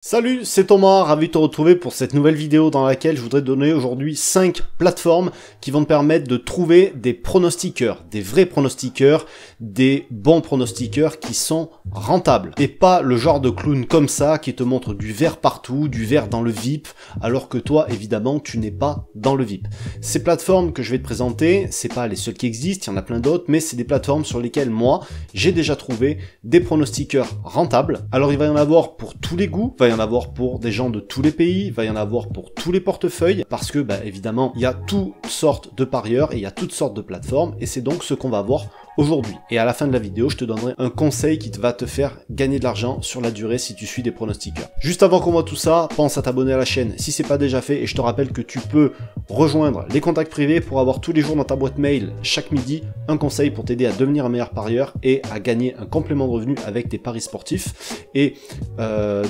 Salut, c'est Thomas, ravi de te retrouver pour cette nouvelle vidéo dans laquelle je voudrais te donner aujourd'hui 5 plateformes qui vont te permettre de trouver des pronostiqueurs, des vrais pronostiqueurs, des bons pronostiqueurs qui sont rentables. Et pas le genre de clown comme ça qui te montre du vert partout, du vert dans le VIP, alors que toi, évidemment, tu n'es pas dans le VIP. Ces plateformes que je vais te présenter, c'est pas les seules qui existent, il y en a plein d'autres, mais c'est des plateformes sur lesquelles moi, j'ai déjà trouvé des pronostiqueurs rentables. Alors il va y en avoir pour tous les goûts, il va y en avoir pour des gens de tous les pays, il va y en avoir pour tous les portefeuilles, parce que évidemment il y a toutes sortes de parieurs et il y a toutes sortes de plateformes, et c'est donc ce qu'on va voir aujourd'hui. Et à la fin de la vidéo, je te donnerai un conseil qui va te faire gagner de l'argent sur la durée si tu suis des pronostiqueurs. Juste avant qu'on voit tout ça, pense à t'abonner à la chaîne si c'est pas déjà fait, et je te rappelle que tu peux rejoindre les contacts privés pour avoir tous les jours dans ta boîte mail, chaque midi, un conseil pour t'aider à devenir un meilleur parieur et à gagner un complément de revenu avec tes paris sportifs. Et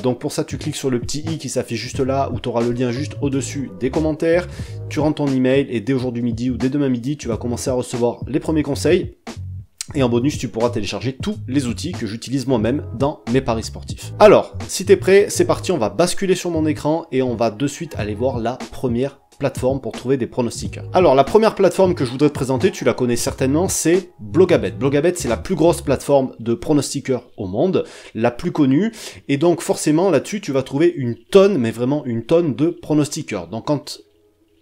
donc pour ça, tu cliques sur le petit i qui s'affiche juste là, où tu auras le lien juste au-dessus des commentaires, tu rentres ton email et dès aujourd'hui midi ou dès demain midi, tu vas commencer à recevoir les premiers conseils. Et en bonus, tu pourras télécharger tous les outils que j'utilise moi-même dans mes paris sportifs. Alors, si t'es prêt, c'est parti, on va basculer sur mon écran et on va de suite aller voir la première plateforme pour trouver des pronostiqueurs. Alors, la première plateforme que je voudrais te présenter, tu la connais certainement, c'est Blogabet. Blogabet, c'est la plus grosse plateforme de pronostiqueurs au monde, la plus connue, et donc forcément, là-dessus, tu vas trouver une tonne, mais vraiment une tonne de pronostiqueurs. Donc, quand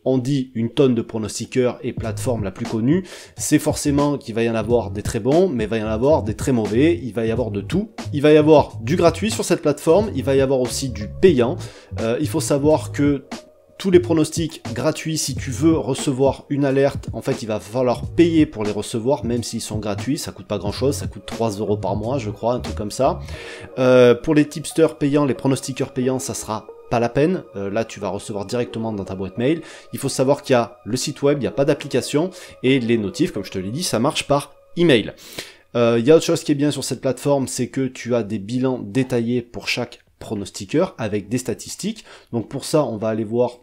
on dit une tonne de pronostiqueurs et plateforme la plus connue, c'est forcément qu'il va y en avoir des très bons, mais il va y en avoir des très mauvais, il va y avoir de tout. Il va y avoir du gratuit sur cette plateforme, il va y avoir aussi du payant. Il faut savoir que tous les pronostics gratuits, si tu veux recevoir une alerte, en fait, il va falloir payer pour les recevoir, même s'ils sont gratuits, ça coûte pas grand chose, ça coûte 3 € par mois, je crois, un truc comme ça. Pour les tipsters payants, les pronostiqueurs payants, ça sera pas la peine, là tu vas recevoir directement dans ta boîte mail. Il faut savoir qu'il y a le site web, il n'y a pas d'application, et les notifs, comme je te l'ai dit, ça marche par email. Il y a autre chose qui est bien sur cette plateforme, c'est que tu as des bilans détaillés pour chaque pronostiqueur, avec des statistiques. Donc pour ça, on va aller voir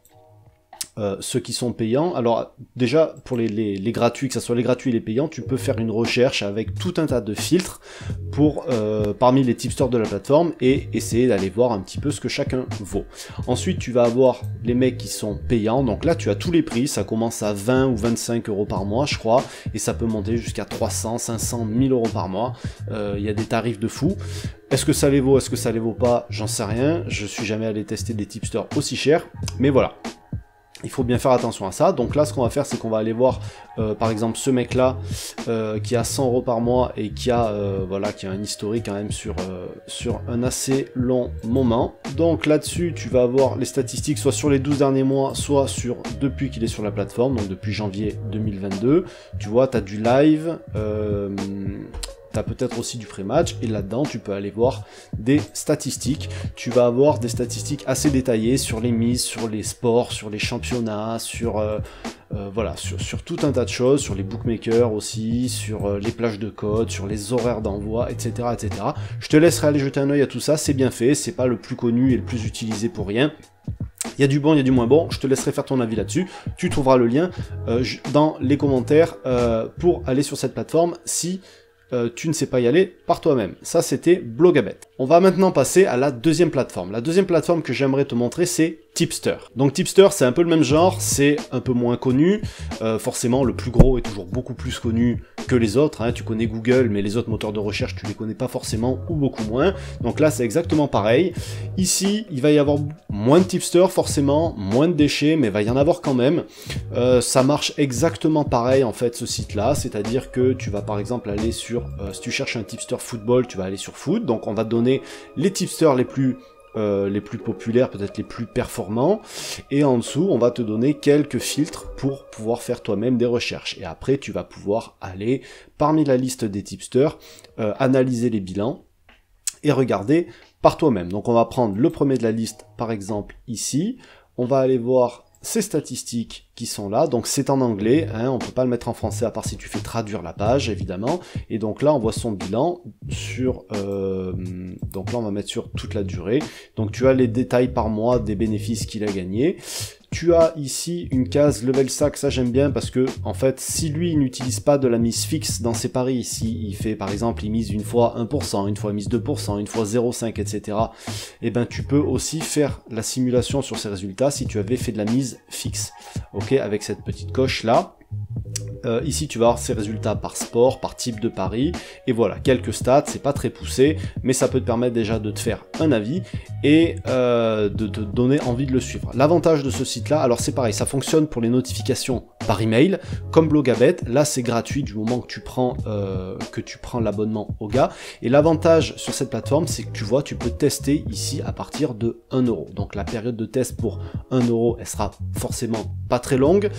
ceux qui sont payants. Alors déjà pour les gratuits, que ce soit les gratuits et les payants, tu peux faire une recherche avec tout un tas de filtres pour parmi les tipsters de la plateforme et essayer d'aller voir un petit peu ce que chacun vaut. Ensuite tu vas avoir les mecs qui sont payants, donc là tu as tous les prix, ça commence à 20 ou 25 € par mois je crois, et ça peut monter jusqu'à 300, 500, 1000 € par mois. Il y a des tarifs de fou. Est-ce que ça les vaut, est-ce que ça les vaut pas, j'en sais rien, je suis jamais allé tester des tipsters aussi chers, mais voilà. Il faut bien faire attention à ça. Donc là, ce qu'on va faire, c'est qu'on va aller voir, par exemple, ce mec-là, qui a 100 € par mois et qui a, voilà, qui a un historique quand même sur un assez long moment. Donc là-dessus, tu vas avoir les statistiques, soit sur les 12 derniers mois, soit sur depuis qu'il est sur la plateforme, donc depuis janvier 2022. Tu vois, tu as du live. T'as peut-être aussi du pré-match, et là-dedans, tu peux aller voir des statistiques. Tu vas avoir des statistiques assez détaillées sur les mises, sur les sports, sur les championnats, sur tout un tas de choses, sur les bookmakers aussi, sur les plages de code, sur les horaires d'envoi, etc., etc. Je te laisserai aller jeter un œil à tout ça, c'est bien fait, c'est pas le plus connu et le plus utilisé pour rien. Il y a du bon, il y a du moins bon, je te laisserai faire ton avis là-dessus. Tu trouveras le lien dans les commentaires pour aller sur cette plateforme si tu ne sais pas y aller par toi-même. Ça, c'était Blogabet. On va maintenant passer à la deuxième plateforme. La deuxième plateforme que j'aimerais te montrer, c'est Tipster. Donc Tipster, c'est un peu le même genre, c'est un peu moins connu. Forcément, le plus gros est toujours beaucoup plus connu que les autres. Hein. Tu connais Google, mais les autres moteurs de recherche, tu les connais pas forcément ou beaucoup moins. Donc là, c'est exactement pareil. Ici, il va y avoir moins de tipsters, forcément, moins de déchets, mais il va y en avoir quand même. Ça marche exactement pareil, en fait, ce site-là. C'est-à-dire que tu vas, par exemple, aller sur... si tu cherches un tipster football, tu vas aller sur foot. Donc on va te donner les tipsters les plus populaires, peut-être les plus performants, et en dessous on va te donner quelques filtres pour pouvoir faire toi-même des recherches, et après tu vas pouvoir aller parmi la liste des tipsters, analyser les bilans et regarder par toi-même. Donc on va prendre le premier de la liste, par exemple ici, on va aller voir ces statistiques qui sont là, donc c'est en anglais, hein, on peut pas le mettre en français à part si tu fais traduire la page évidemment, et donc là on voit son bilan sur, donc là on va mettre sur toute la durée, donc tu as les détails par mois des bénéfices qu'il a gagnés, Tu as ici une case level stack, ça j'aime bien parce que en fait si lui il n'utilise pas de la mise fixe dans ses paris, si il fait par exemple il mise une fois 1%, une fois il mise 2%, une fois 0,5 etc. et ben tu peux aussi faire la simulation sur ces résultats si tu avais fait de la mise fixe. Ok, avec cette petite coche là. Ici tu vas avoir ces résultats par sport, par type de pari, et voilà, quelques stats, c'est pas très poussé, mais ça peut te permettre déjà de te faire un avis et de te donner envie de le suivre. L'avantage de ce site là, alors c'est pareil, ça fonctionne pour les notifications par email, comme Blogabet, là c'est gratuit du moment que tu prends l'abonnement au gars, et l'avantage sur cette plateforme c'est que tu vois, tu peux tester ici à partir de 1€, donc la période de test pour 1€, elle sera forcément pas très longue,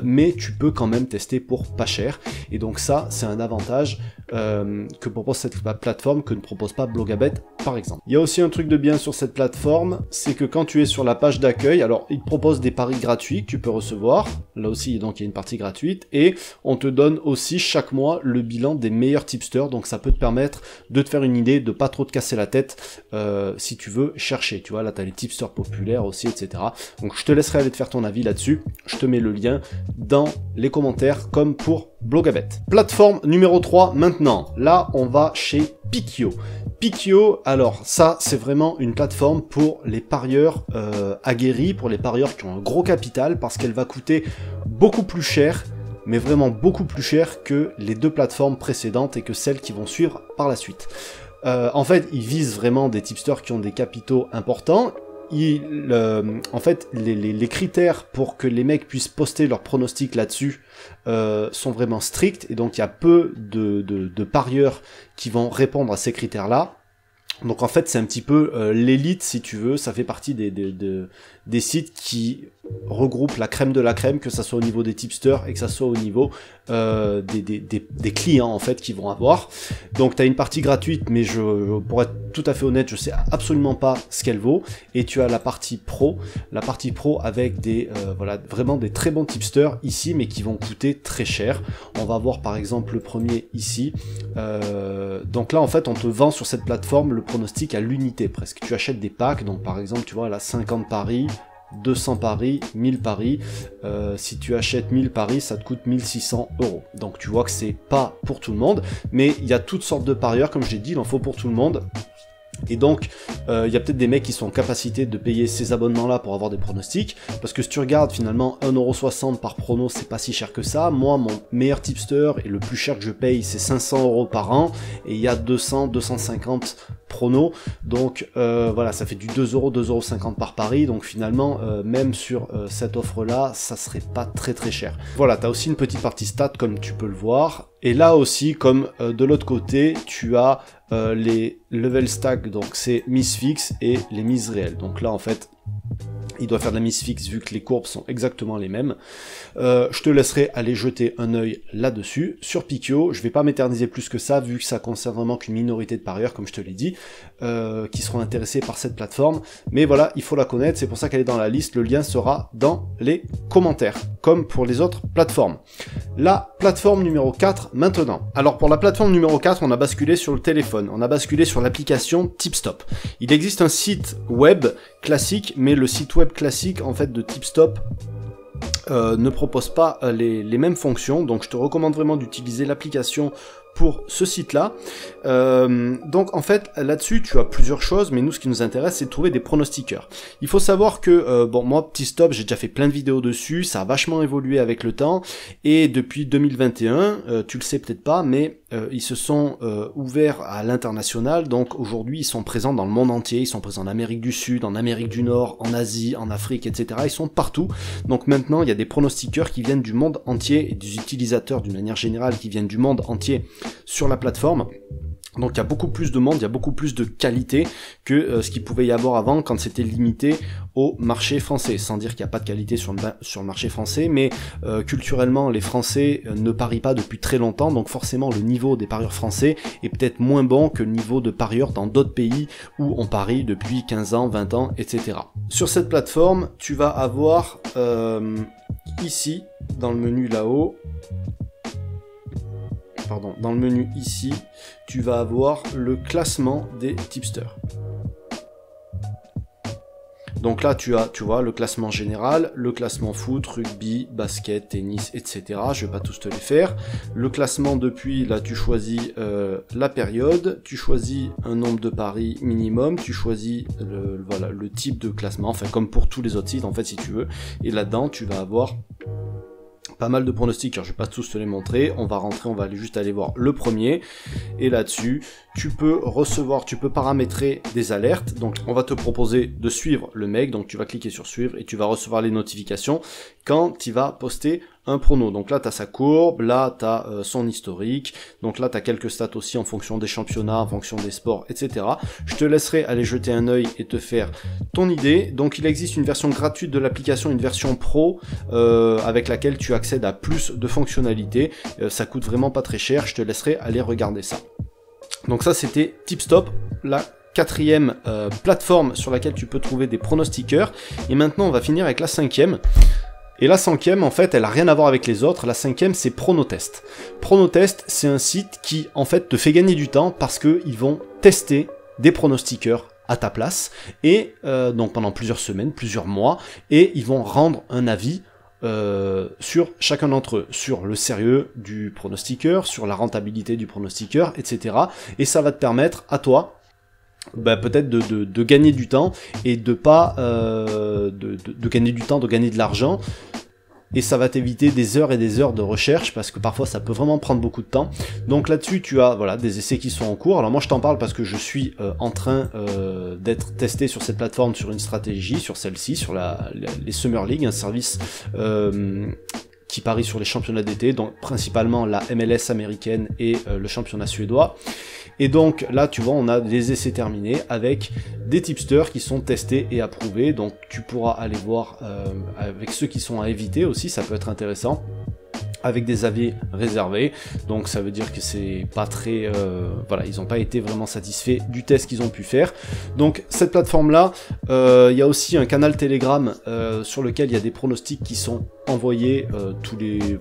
mais tu peux quand même tester pour pas cher, et donc ça c'est un avantage que propose cette plateforme que ne propose pas Blogabet par exemple. Il y a aussi un truc de bien sur cette plateforme, c'est que quand tu es sur la page d'accueil, alors il te propose des paris gratuits que tu peux recevoir, là aussi donc il y a une partie gratuite, et on te donne aussi chaque mois le bilan des meilleurs tipsters, donc ça peut te permettre de te faire une idée, de pas trop te casser la tête si tu veux chercher, tu vois, là tu as les tipsters populaires aussi, etc. Donc je te laisserai aller te faire ton avis là-dessus, je te mets le lien dans les commentaires comme pour Blogabet. Plateforme numéro 3 maintenant, là on va chez Pikio. Pikio, alors ça c'est vraiment une plateforme pour les parieurs aguerris, pour les parieurs qui ont un gros capital, parce qu'elle va coûter beaucoup plus cher, mais vraiment beaucoup plus cher que les deux plateformes précédentes et que celles qui vont suivre par la suite. En fait, ils visent vraiment des tipsters qui ont des capitaux importants. En fait, les critères pour que les mecs puissent poster leurs pronostics là-dessus sont vraiment stricts, et donc il y a peu de parieurs qui vont répondre à ces critères-là. Donc en fait c'est un petit peu l'élite si tu veux, ça fait partie des sites qui regroupent la crème de la crème, que ça soit au niveau des tipsters et que ça soit au niveau des clients en fait qui vont avoir. Donc tu as une partie gratuite, mais pour être tout à fait honnête, je sais absolument pas ce qu'elle vaut, et tu as la partie pro avec voilà, vraiment des très bons tipsters ici, mais qui vont coûter très cher. On va voir par exemple le premier ici. Donc là en fait on te vend sur cette plateforme le pronostic à l'unité presque. Tu achètes des packs, donc par exemple tu vois là 50 paris, 200 paris, 1000 paris. Si tu achètes 1000 paris, ça te coûte 1600€. Donc tu vois que c'est pas pour tout le monde, mais il y a toutes sortes de parieurs, comme je l'ai dit, il en faut pour tout le monde. Et donc, il y a peut-être des mecs qui sont en capacité de payer ces abonnements-là pour avoir des pronostics, parce que si tu regardes, finalement, 1,60€ par prono, c'est pas si cher que ça. Moi, mon meilleur tipster, et le plus cher que je paye, c'est 500€ par an, et il y a 200-250 pronos, donc voilà, ça fait du 2€, 2,50€ par pari, donc finalement, même sur cette offre-là, ça serait pas très très cher. Voilà, t'as aussi une petite partie stats, comme tu peux le voir, et là aussi, comme de l'autre côté, tu as les level stack, donc c'est mise fixe et les mises réelles. Donc là en fait il doit faire de la mise fixe vu que les courbes sont exactement les mêmes. Je te laisserai aller jeter un œil là-dessus. Sur Pikio, je vais pas m'éterniser plus que ça, vu que ça concerne vraiment qu'une minorité de parieurs, comme je te l'ai dit, qui seront intéressés par cette plateforme. Mais voilà, il faut la connaître, c'est pour ça qu'elle est dans la liste, le lien sera dans les commentaires, comme pour les autres plateformes. La plateforme numéro 4 maintenant. Alors pour la plateforme numéro 4, on a basculé sur le téléphone, on a basculé sur l'application Tipstop. Il existe un site web classique, mais le site web classique en fait de Tipstop ne propose pas les mêmes fonctions, donc je te recommande vraiment d'utiliser l'application pour ce site-là. Donc en fait, là-dessus, tu as plusieurs choses, mais nous, ce qui nous intéresse, c'est de trouver des pronostiqueurs. Il faut savoir que, bon, moi, Tipstop, j'ai déjà fait plein de vidéos dessus, ça a vachement évolué avec le temps, et depuis 2021, tu le sais peut-être pas, mais ils se sont ouverts à l'international, donc aujourd'hui, ils sont présents dans le monde entier, ils sont présents en Amérique du Sud, en Amérique du Nord, en Asie, en Afrique, etc. Ils sont partout, donc maintenant, il y a des pronostiqueurs qui viennent du monde entier, et des utilisateurs, d'une manière générale, qui viennent du monde entier sur la plateforme. Donc il y a beaucoup plus de monde, il y a beaucoup plus de qualité que ce qu'il pouvait y avoir avant quand c'était limité au marché français. Sans dire qu'il n'y a pas de qualité sur le marché français, mais culturellement les Français ne parient pas depuis très longtemps, donc forcément le niveau des parieurs français est peut-être moins bon que le niveau de parieurs dans d'autres pays où on parie depuis 15 ans, 20 ans, etc. Sur cette plateforme, tu vas avoir ici, dans le menu là-haut, dans le menu ici, tu vas avoir le classement des tipsters. Donc là, tu vois, le classement général, le classement foot, rugby, basket, tennis, etc. Je vais pas tous te les faire. Le classement depuis, là, tu choisis la période, tu choisis un nombre de paris minimum, tu choisis voilà, le type de classement, enfin comme pour tous les autres sites en fait si tu veux. Et là-dedans, tu vas avoir pas mal de pronostics, alors je vais pas tous te les montrer, on va rentrer, on va juste aller voir le premier, et là-dessus, tu peux paramétrer des alertes, donc on va te proposer de suivre le mec, donc tu vas cliquer sur suivre, et tu vas recevoir les notifications quand il va poster un prono. Donc là, tu as sa courbe, là, tu as son historique, donc là, tu as quelques stats aussi en fonction des championnats, en fonction des sports, etc. Je te laisserai aller jeter un œil et te faire ton idée. Donc il existe une version gratuite de l'application, une version pro, avec laquelle tu accèdes à plus de fonctionnalités. Ça coûte vraiment pas très cher, je te laisserai aller regarder ça. Donc ça, c'était Tipstop, la quatrième plateforme sur laquelle tu peux trouver des pronostiqueurs. Et maintenant, on va finir avec la cinquième. Et la cinquième, en fait, elle a rien à voir avec les autres. La cinquième, c'est Pronotest. Pronotest, c'est un site qui, en fait, te fait gagner du temps parce qu'ils vont tester des pronostiqueurs à ta place. Et donc pendant plusieurs semaines, plusieurs mois. Et ils vont rendre un avis sur chacun d'entre eux, sur le sérieux du pronostiqueur, sur la rentabilité du pronostiqueur, etc. Et ça va te permettre à toi peut-être de gagner du temps et de pas de gagner du temps, de gagner de l'argent, et ça va t'éviter des heures et des heures de recherche parce que parfois ça peut vraiment prendre beaucoup de temps. Donc là-dessus tu as voilà des essais qui sont en cours. Alors moi je t'en parle parce que je suis en train d'être testé sur cette plateforme sur une stratégie, sur celle-ci, sur les Summer League, un service qui parie sur les championnats d'été, donc principalement la MLS américaine et le championnat suédois. Et donc là, tu vois, on a des essais terminés avec des tipsters qui sont testés et approuvés. Donc tu pourras aller voir avec ceux qui sont à éviter aussi, ça peut être intéressant, avec des avis réservés. Donc ça veut dire que c'est pas très... voilà, ils n'ont pas été vraiment satisfaits du test qu'ils ont pu faire. Donc cette plateforme-là, il y a aussi un canal Telegram sur lequel il y a des pronostics qui sont envoyés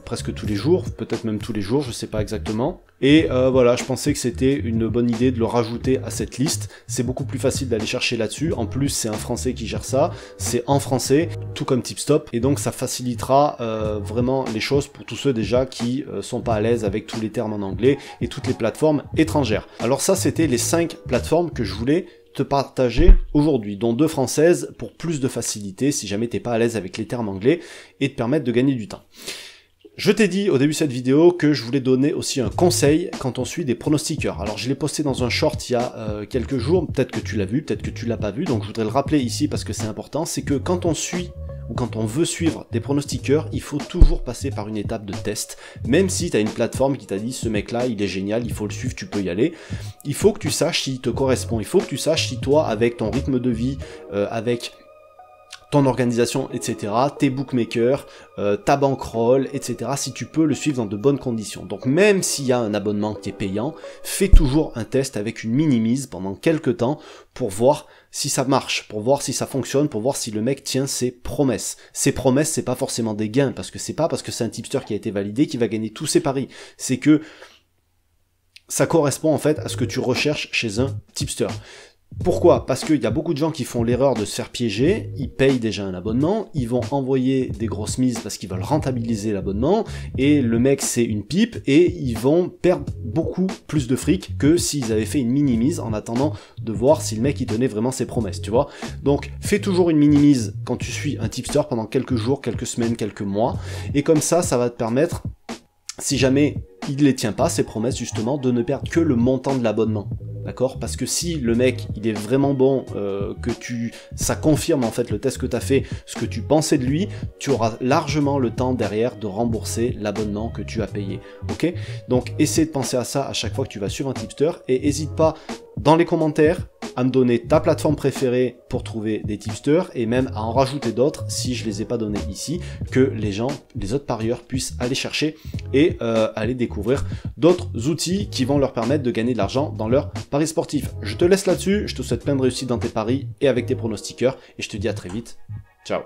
presque tous les jours, peut-être même tous les jours, je sais pas exactement. Et voilà, je pensais que c'était une bonne idée de le rajouter à cette liste. C'est beaucoup plus facile d'aller chercher là-dessus. En plus, c'est un Français qui gère ça. C'est en français, tout comme Tipstop. Et donc, ça facilitera vraiment les choses pour tous ceux déjà qui sont pas à l'aise avec tous les termes en anglais et toutes les plateformes étrangères. Alors ça, c'était les 5 plateformes que je voulais te partager aujourd'hui, dont 2 françaises pour plus de facilité si jamais t'es pas à l'aise avec les termes anglais et te permettre de gagner du temps. Je t'ai dit au début de cette vidéo que je voulais donner aussi un conseil quand on suit des pronostiqueurs. Alors je l'ai posté dans un short il y a quelques jours, peut-être que tu l'as vu, peut-être que tu l'as pas vu, donc je voudrais le rappeler ici parce que c'est important, c'est que quand on suit ou quand on veut suivre des pronostiqueurs, il faut toujours passer par une étape de test. Même si tu as une plateforme qui t'a dit ce mec là il est génial, il faut le suivre, tu peux y aller, il faut que tu saches s'il te correspond, il faut que tu saches si toi avec ton rythme de vie, avec ton organisation, etc., tes bookmakers, ta bankroll, etc., si tu peux le suivre dans de bonnes conditions. Donc même s'il y a un abonnement qui est payant, fais toujours un test avec une mini-mise pendant quelques temps pour voir si ça marche, pour voir si ça fonctionne, pour voir si le mec tient ses promesses. Ses promesses, c'est pas forcément des gains, parce que c'est pas parce que c'est un tipster qui a été validé qu'il va gagner tous ses paris. C'est que ça correspond en fait à ce que tu recherches chez un tipster. Pourquoi? Parce qu'il y a beaucoup de gens qui font l'erreur de se faire piéger, ils payent déjà un abonnement, ils vont envoyer des grosses mises parce qu'ils veulent rentabiliser l'abonnement, et le mec c'est une pipe, et ils vont perdre beaucoup plus de fric que s'ils avaient fait une mini-mise en attendant de voir si le mec il tenait vraiment ses promesses, tu vois. Donc fais toujours une mini-mise quand tu suis un tipster pendant quelques jours, quelques semaines, quelques mois, et comme ça, ça va te permettre, si jamais il ne les tient pas, ses promesses justement, de ne perdre que le montant de l'abonnement. D'accord? Parce que si le mec, il est vraiment bon, ça confirme en fait le test que tu as fait, ce que tu pensais de lui, tu auras largement le temps derrière de rembourser l'abonnement que tu as payé. Ok? Donc, essaie de penser à ça à chaque fois que tu vas suivre un tipster, et n'hésite pas dans les commentaires à me donner ta plateforme préférée pour trouver des tipsters, et même à en rajouter d'autres si je les ai pas donnés ici, que les autres parieurs puissent aller chercher et aller découvrir d'autres outils qui vont leur permettre de gagner de l'argent dans leur paris sportif. Je te laisse là-dessus, je te souhaite plein de réussite dans tes paris et avec tes pronostiqueurs, et je te dis à très vite. Ciao.